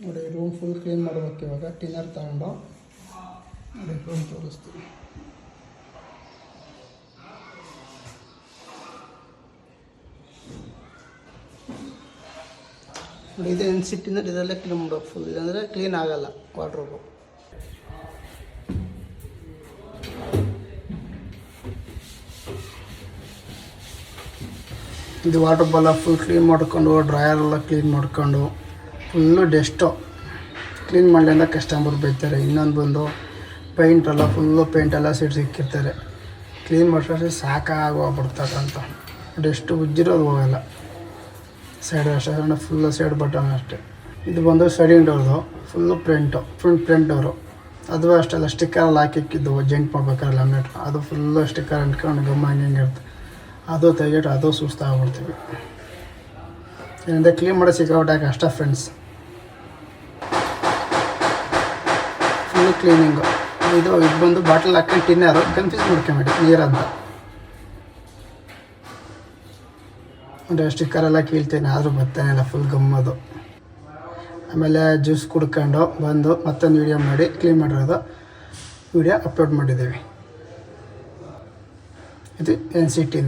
ನೋಡಿ room full clean ಮಾಡಬೇಕು. ಇವಾಗ ಟಿನ್ನರ್ ತಗೊಂಡು ನೋಡಿ ರೂಮ್ ತೋರಿಸ್ತೀವಿ. ನೋಡಿ ಇದು NC ಟಿನ್ನರ್, ಇದರಲ್ಲೇ ಕ್ಲೀನ್ ಮಾಡಬೇಕು ಫುಲ್, ಇಲ್ಲಾಂದರೆ ಕ್ಲೀನ್ ಆಗಲ್ಲ ವಾರ್ಡ್ರೋಬು. ಇದು ವಾಟರ್ ಬಾಲ ಫುಲ್ ಕ್ಲೀನ್ ಮಾಡ್ಕೊಂಡು, ಡ್ರಯರೆಲ್ಲ ಕ್ಲೀನ್ ಮಾಡ್ಕೊಂಡು, ಫುಲ್ಲು ಡಸ್ಟು ಕ್ಲೀನ್ ಮಾಡಲಿಂದ ಕಸ್ಟಮರ್ ಬೈತಾರೆ. ಇನ್ನೊಂದು ಬಂದು ಪೇಂಟೆಲ್ಲ ಫುಲ್ಲು ಪೇಂಟೆಲ್ಲ ಸಿಕ್ಕಿರ್ತಾರೆ. ಕ್ಲೀನ್ ಮಾಡಿದ್ರೆ ಸಾಕಾಗೋಗ್ಬಿಡ್ತಕ್ಕಂಥ ಡಸ್ಟು ಉಜ್ಜಿರೋದು ಹೋಗಲ್ಲ. ಸೈಡ್ ಅಷ್ಟೇ ಫುಲ್ಲು ಸೈಡ್ ಬಟನ್ ಅಷ್ಟೇ. ಇದು ಬಂದು ಸೈಡಿಂಗ್ ಡೋರ್ದು ಫುಲ್ಲು ಫ್ರಂಟ್ ಡೋರು. ಅದು ಅಷ್ಟೆಲ್ಲ ಸ್ಟಿಕ್ಕರಲ್ಲಿ ಹಾಕಿಕ್ಕಿದ್ದು ಜಂಟ್ ಮಾಡ್ಬೇಕಾದ್ರೆ ಲ್ಯಾಮಿನೇಟ್, ಅದು ಫುಲ್ಲು ಸ್ಟಿಕ್ಕರ್ ಅಂಟ್ಕೊಂಡು ಗಮ್ಮ ಹಂಗೆ ಇರುತ್ತೆ. ಅದು ತೆಗೆದು ಅದು ಸುಸ್ತಾಗ್ಬಿಡ್ತೀವಿ. ಏನಂದರೆ ಕ್ಲೀನ್ ಮಾಡೋ ಸಿಕ್ಕಾಬಿಟ್ಟಾಗ ಅಷ್ಟೇ ಫ್ರೆಂಡ್ಸ್. Full cleaning. ಇದು ಬಂದು ಬಾಟಲ್ ಹಾಕೊಂಡು ಟಿನ್ನರು ಕನ್ಫ್ಯೂಸ್ ಮಾಡ್ಕೊಂಬಿಟ್ಟು ನೀರಂತ. ಅಂದರೆ ಸ್ಟಿಕ್ಕರೆಲ್ಲ ಕೀಳ್ತೀನಿ, ಆದರೂ ಬರ್ತಾನೆ ಇಲ್ಲ, ಫುಲ್ ಗಮ್ಮದು. ಆಮೇಲೆ ಜ್ಯೂಸ್ ಕುಡ್ಕೊಂಡು ಬಂದು ಮತ್ತೊಂದು ವೀಡಿಯೋ ಮಾಡಿ ಕ್ಲೀನ್ ಮಾಡಿರೋದು ವೀಡಿಯೋ ಅಪ್ಲೋಡ್ ಮಾಡಿದ್ದೀವಿ. ಇದು NC ಟಿನ್ನರ್.